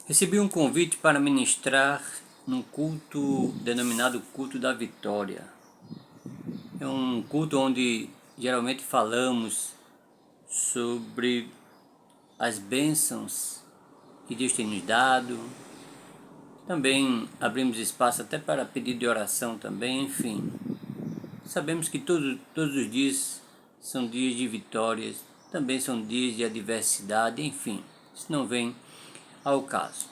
Recebi um convite para ministrar num culto denominado Culto da Vitória. É um culto onde geralmente falamos sobre as bênçãos que Deus tem nos dado. Também abrimos espaço até para pedido de oração também, enfim. Sabemos que todos os dias são dias de vitórias, também são dias de adversidade, enfim. Isso não vem ao caso.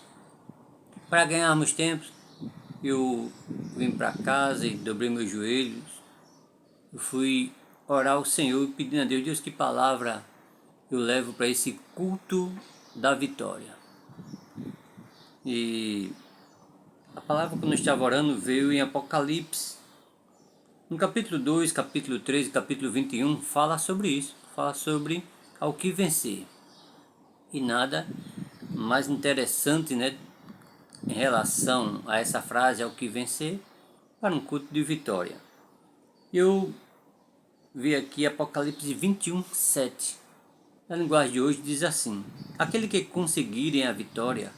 Para ganharmos tempo, eu vim para casa e dobrei meus joelhos. Eu fui orar ao Senhor pedindo a Deus, que palavra eu levo para esse culto da vitória. E a palavra que eu estava orando veio em Apocalipse. No capítulo 2, capítulo 3 e capítulo 21 fala sobre isso. Fala sobre ao que vencer. E nada mais interessante, né, em relação a essa frase, ao que vencer, para um culto de vitória. Eu vi aqui Apocalipse 21, 7. Na linguagem de hoje diz assim: aquele que conseguirem a vitória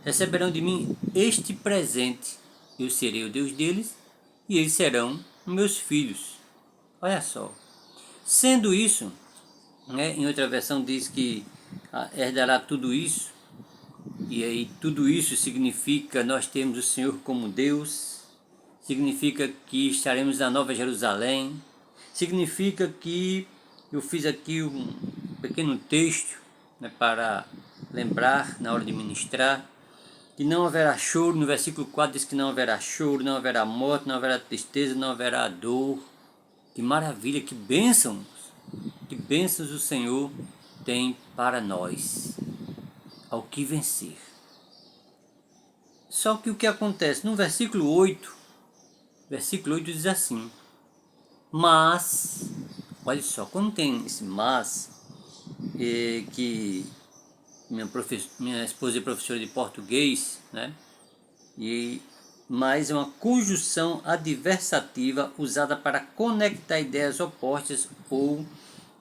receberão de mim este presente. Eu serei o Deus deles e eles serão meus filhos. Olha só. Sendo isso, né, em outra versão diz que herdará tudo isso. E aí tudo isso significa nós temos o Senhor como Deus. Significa que estaremos na Nova Jerusalém. Significa que eu fiz aqui um pequeno texto, né, para lembrar na hora de ministrar, que não haverá choro. No versículo 4 diz que não haverá choro, não haverá morte, não haverá tristeza, não haverá dor. Que maravilha, que bênçãos o Senhor tem para nós, ao que vencer. Só que o que acontece? No versículo 8 diz assim: mas, olha só, quando tem esse mas, que minha esposa é professora de português, né? E mas é uma conjunção adversativa usada para conectar ideias opostas ou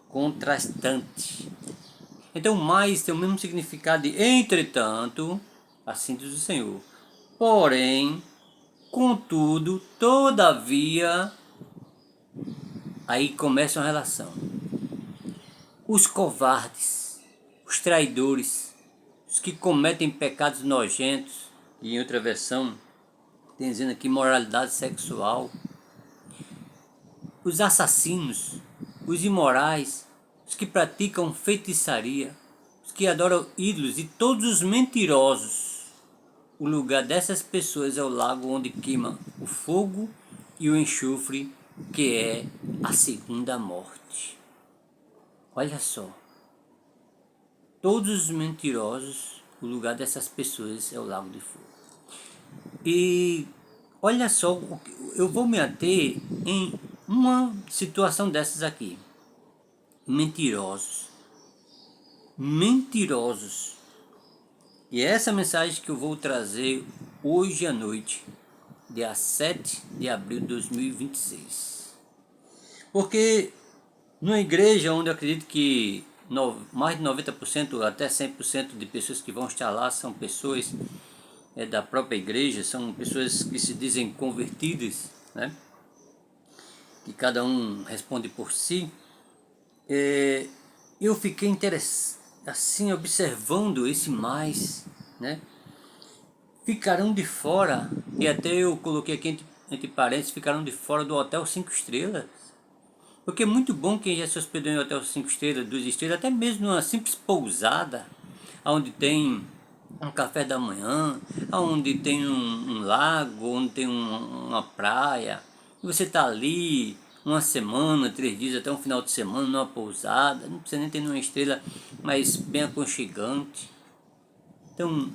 contrastantes. Então, mais tem o mesmo significado de entretanto, assim diz o Senhor. Porém, contudo, todavia, aí começa uma relação. Os covardes, os traidores, os que cometem pecados nojentos, e em outra versão tem dizendo aqui moralidade sexual, os assassinos, os imorais, os que praticam feitiçaria, os que adoram ídolos e todos os mentirosos. O lugar dessas pessoas é o lago onde queima o fogo e o enxofre, que é a segunda morte. Olha só. Todos os mentirosos, o lugar dessas pessoas é o lago de fogo. E olha só, eu vou me ater em uma situação dessas aqui. Mentirosos. Mentirosos. E é essa mensagem que eu vou trazer hoje à noite, dia 7 de abril de 2026. Porque numa igreja onde eu acredito que mais de 90% até 100% de pessoas que vão estar lá são pessoas da própria igreja, são pessoas que se dizem convertidas, né? Que cada um responde por si. Eu fiquei interessado, assim, observando esse mais, né? Ficarão de fora, e até eu coloquei aqui entre parênteses, ficarão de fora do hotel 5 estrelas. Porque é muito bom quem já se hospedou em hotel 5 estrelas, 2 estrelas, até mesmo numa simples pousada, onde tem um café da manhã, onde tem um lago, onde tem uma praia. E você está ali uma semana, 3 dias, até um final de semana, numa pousada. Não precisa nem ter uma estrela, mas bem aconchegante. Então,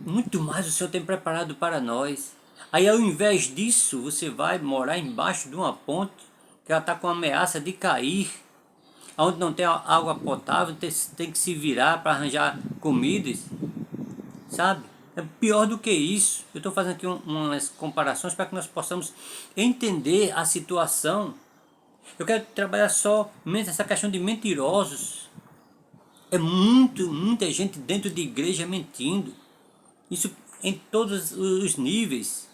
muito mais o Senhor tem preparado para nós. Aí, ao invés disso, você vai morar embaixo de uma ponte que ela está com ameaça de cair, onde não tem água potável, tem que se virar para arranjar comidas, sabe? É pior do que isso. Eu estou fazendo aqui umas comparações para que nós possamos entender a situação. Eu quero trabalhar só essa questão de mentirosos. É muita gente dentro de igreja mentindo. Isso em todos os níveis,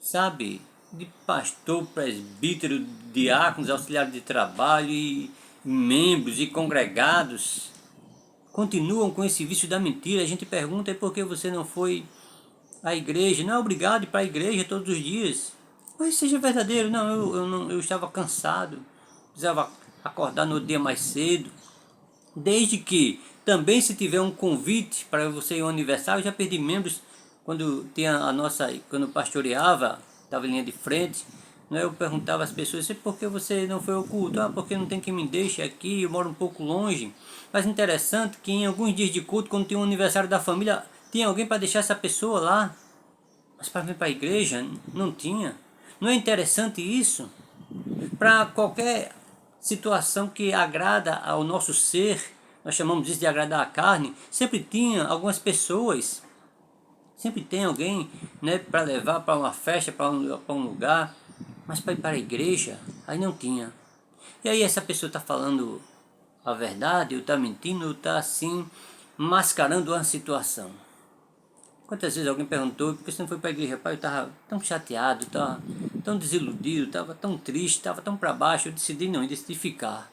sabe? De pastor, presbítero, diáconos, auxiliares de trabalho e membros e congregados continuam com esse vício da mentira. A gente pergunta é por que você não foi à igreja. Não é obrigado a ir para a igreja todos os dias. Mas seja verdadeiro. Não, eu estava cansado, precisava acordar no dia mais cedo. Desde que também se tiver um convite para você ir ao aniversário, eu já perdi membros quando tinha quando pastoreava, estava em linha de frente, né, eu perguntava às pessoas, por que você não foi ao culto? Ah, porque não tem quem me deixe aqui, eu moro um pouco longe. Mas interessante que em alguns dias de culto, quando tinha um aniversário da família, tinha alguém para deixar essa pessoa lá. Mas para vir para a igreja, não tinha. Não é interessante isso? Para qualquer situação que agrada ao nosso ser, nós chamamos isso de agradar a carne, sempre tinha algumas pessoas, sempre tem alguém, né, para levar para uma festa, para um lugar, mas para ir para a igreja, aí não tinha. E aí essa pessoa está falando a verdade, ou está mentindo, ou está assim, mascarando uma situação. Quantas vezes alguém perguntou, por que você não foi para a igreja? Pai, eu estava tão chateado, estava tão desiludido, estava tão triste, estava tão para baixo, eu decidi não, eu decidi ficar.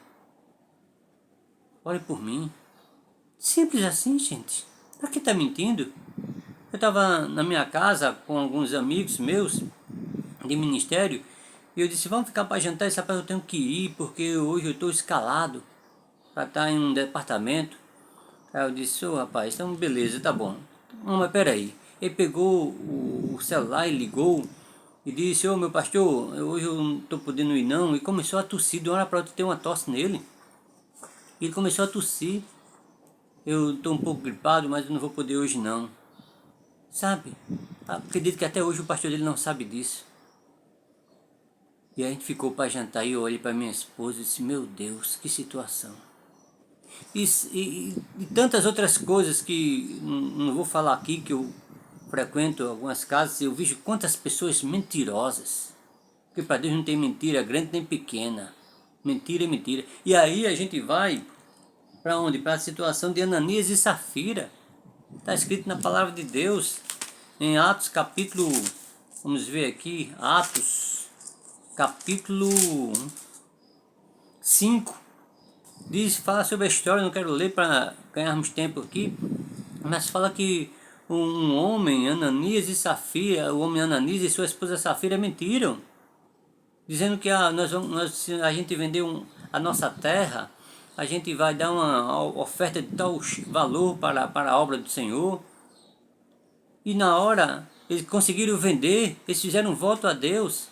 Ore por mim. Simples assim, gente. Para que tá mentindo? Eu estava na minha casa com alguns amigos meus de ministério e eu disse, vamos ficar para jantar, esse rapaz eu tenho que ir porque hoje eu estou escalado para estar em um departamento. Aí eu disse, ô rapaz, então beleza, tá bom. Não, mas peraí. Ele pegou o celular e ligou e disse, ô meu pastor, hoje eu não estou podendo ir não. E começou a tossir, de uma hora para outra ter uma tosse nele. E ele começou a tossir. Eu estou um pouco gripado, mas eu não vou poder hoje não. Sabe? Acredito que até hoje o pastor dele não sabe disso. E a gente ficou para jantar e eu olhei para minha esposa e disse, meu Deus, que situação. E tantas outras coisas que não vou falar aqui, que eu frequento algumas casas e eu vejo quantas pessoas mentirosas. Porque para Deus não tem mentira grande nem pequena. Mentira é mentira. E aí a gente vai para onde? Para a situação de Ananias e Safira. Está escrito na palavra de Deus, em Atos capítulo, vamos ver aqui, Atos capítulo 5. Diz, fala sobre a história, não quero ler para ganharmos tempo aqui, mas fala que um homem, Ananias e Safira, o homem Ananias e sua esposa Safira mentiram, dizendo que a gente vendeu a nossa terra, a gente vai dar uma oferta de tal valor para a obra do Senhor. E na hora, eles conseguiram vender, eles fizeram um voto a Deus.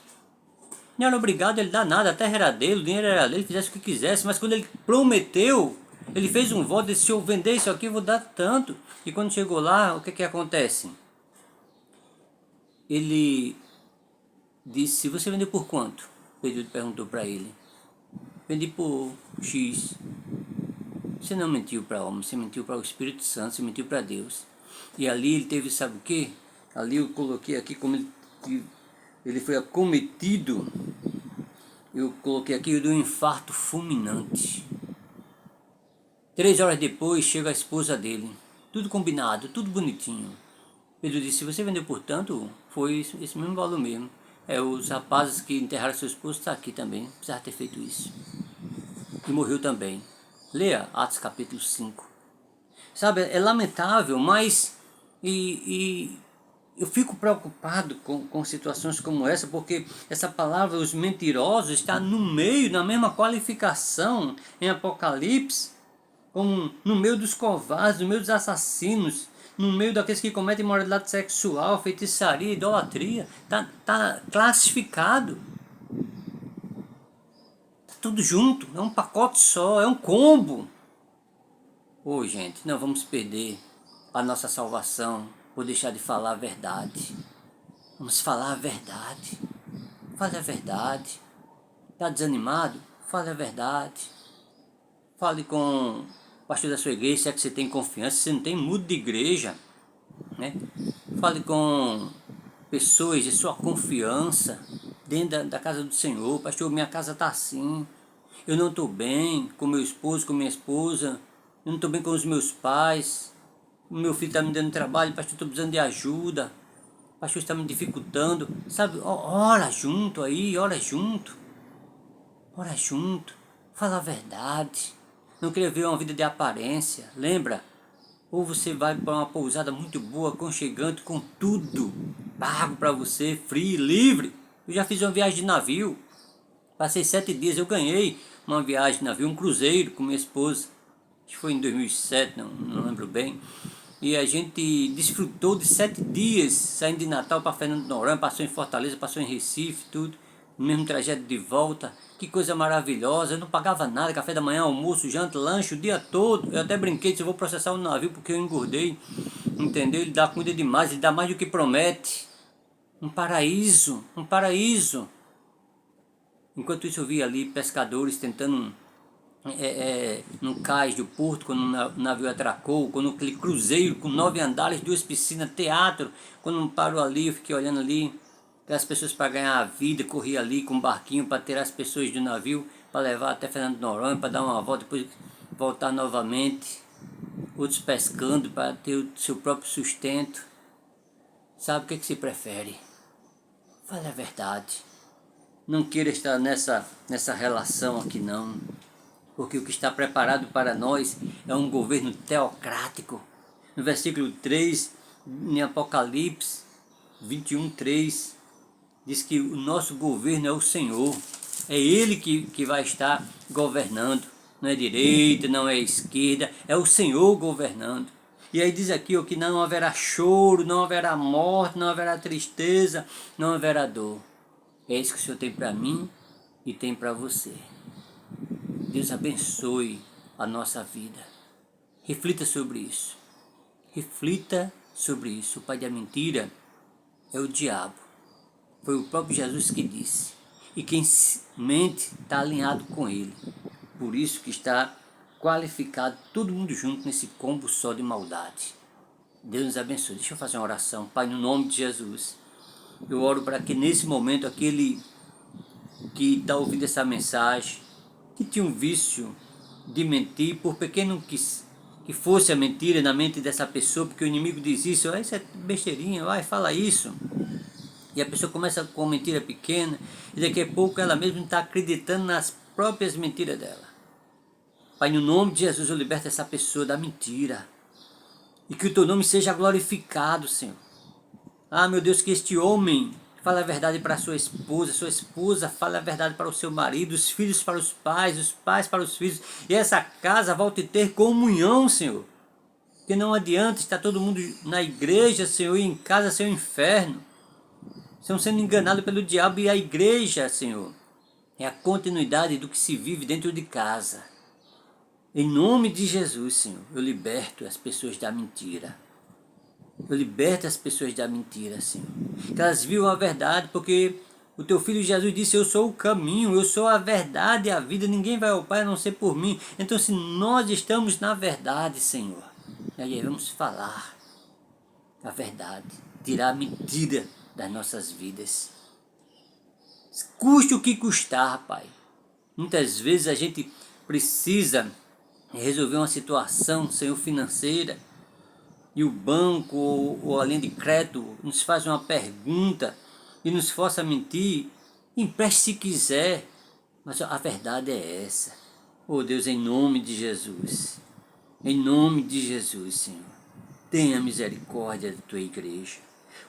Não era obrigado a ele dar nada, a terra era dele, o dinheiro era dele, fizesse o que quisesse. Mas quando ele prometeu, ele fez um voto, disse, se eu vender isso aqui, eu vou dar tanto. E quando chegou lá, o que que acontece? Ele disse, você vendeu por quanto? Pedro perguntou para ele. Vendi por X. Você não mentiu para homem, você mentiu para o Espírito Santo, você mentiu para Deus. E ali ele teve, sabe o quê? Ali eu coloquei aqui como ele foi acometido, eu coloquei aqui de um infarto fulminante. 3 horas depois chega a esposa dele, tudo combinado, tudo bonitinho. Pedro disse, você vendeu por tanto? Foi esse mesmo valor mesmo. Os rapazes que enterraram seu esposo estão aqui também, precisava ter feito isso. E morreu também. Leia Atos capítulo 5. Sabe, é lamentável, mas eu fico preocupado com situações como essa, porque essa palavra, os mentirosos, está no meio, na mesma qualificação em Apocalipse, como no meio dos covardes, no meio dos assassinos, no meio daqueles que cometem imoralidade sexual, feitiçaria, idolatria. Tá classificado. Tá tudo junto, é um pacote só, é um combo. Ô gente, não vamos perder a nossa salvação por deixar de falar a verdade. Vamos falar a verdade. Fale a verdade. Está desanimado? Fale a verdade. Fale com o pastor da sua igreja, se é que você tem confiança. Se você não tem, mude de igreja, né? Fale com pessoas de sua confiança dentro da casa do Senhor. Pastor, minha casa está assim. Eu não estou bem com meu esposo, com minha esposa. Eu não estou bem com os meus pais. meu filho está me dando trabalho, pastor, estou precisando de ajuda, pastor, está me dificultando, sabe, ora junto aí, ora junto, fala a verdade, não queria ver uma vida de aparência, lembra? Ou você vai para uma pousada muito boa, aconchegante, com tudo pago para você, free, livre. Eu já fiz uma viagem de navio, passei 7 dias, eu ganhei uma viagem de navio, um cruzeiro com minha esposa, acho que foi em 2007, não lembro bem. E a gente desfrutou de 7 dias, saindo de Natal para Fernando de Noronha, passou em Fortaleza, passou em Recife, tudo, no mesmo trajeto de volta. Que coisa maravilhosa, eu não pagava nada, café da manhã, almoço, janta, lanche, o dia todo. Eu até brinquei, se eu vou processar o navio porque eu engordei, entendeu? Ele dá comida demais, ele dá mais do que promete. Um paraíso, um paraíso. Enquanto isso eu vi ali pescadores tentando no cais do porto, quando o navio atracou, quando aquele cruzeiro com 9 andares, 2 piscinas, teatro, quando eu paro ali, eu fiquei olhando ali, aquelas pessoas para ganhar a vida, corria ali com um barquinho para tirar as pessoas do navio, para levar até Fernando de Noronha, para dar uma volta, depois voltar novamente, outros pescando para ter o seu próprio sustento. Sabe o que se prefere? Fale a verdade. Não queira estar nessa relação aqui não. Porque o que está preparado para nós é um governo teocrático. No versículo 3, em Apocalipse 21:3, diz que o nosso governo é o Senhor. É Ele que vai estar governando. Não é direita, não é esquerda, é o Senhor governando. E aí diz aqui que não haverá choro, não haverá morte, não haverá tristeza, não haverá dor. É isso que o Senhor tem para mim e tem para você. Deus abençoe a nossa vida. Reflita sobre isso. Reflita sobre isso. O pai da mentira é o diabo. Foi o próprio Jesus que disse. E quem mente está alinhado com ele. Por isso que está qualificado todo mundo junto nesse combo só de maldade. Deus nos abençoe. Deixa eu fazer uma oração. Pai, no nome de Jesus, eu oro para que nesse momento aquele que está ouvindo essa mensagem, que tinha um vício de mentir, por pequeno que fosse a mentira na mente dessa pessoa, porque o inimigo diz isso, isso é besteirinha, vai, fala isso. E a pessoa começa com uma mentira pequena, e daqui a pouco ela mesma está acreditando nas próprias mentiras dela. Pai, no nome de Jesus, eu liberto essa pessoa da mentira. E que o teu nome seja glorificado, Senhor. Ah, meu Deus, que este homem fala a verdade para sua esposa fala a verdade para o seu marido, os filhos para os pais para os filhos. E essa casa volte a ter comunhão, Senhor. Porque não adianta estar todo mundo na igreja, Senhor, e em casa ser um inferno. Estão sendo enganados pelo diabo e a igreja, Senhor, é a continuidade do que se vive dentro de casa. Em nome de Jesus, Senhor, eu liberto as pessoas da mentira. Eu liberto as pessoas da mentira, Senhor. Que elas vivam a verdade, porque o teu filho Jesus disse, eu sou o caminho, eu sou a verdade e a vida, ninguém vai ao Pai a não ser por mim. Então se nós estamos na verdade, Senhor, nós devemos falar a verdade, tirar a mentira das nossas vidas. Custe o que custar, Pai. Muitas vezes a gente precisa resolver uma situação, Senhor, financeira, e o banco ou a linha de crédito nos faz uma pergunta e nos força a mentir, empreste se quiser, mas a verdade é essa. Oh Deus, em nome de Jesus, Senhor, tenha misericórdia da tua igreja.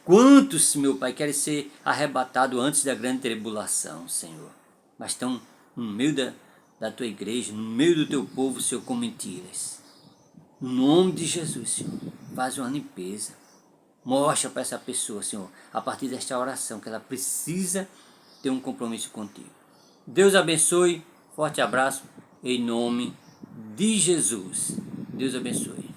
Quantos, meu Pai, querem ser arrebatados antes da grande tribulação, Senhor, mas estão no meio da tua igreja, no meio do teu povo, Senhor, com mentiras. No nome de Jesus, Senhor, faz uma limpeza. Mostra para essa pessoa, Senhor, a partir desta oração, que ela precisa ter um compromisso contigo. Deus abençoe, forte abraço, em nome de Jesus. Deus abençoe.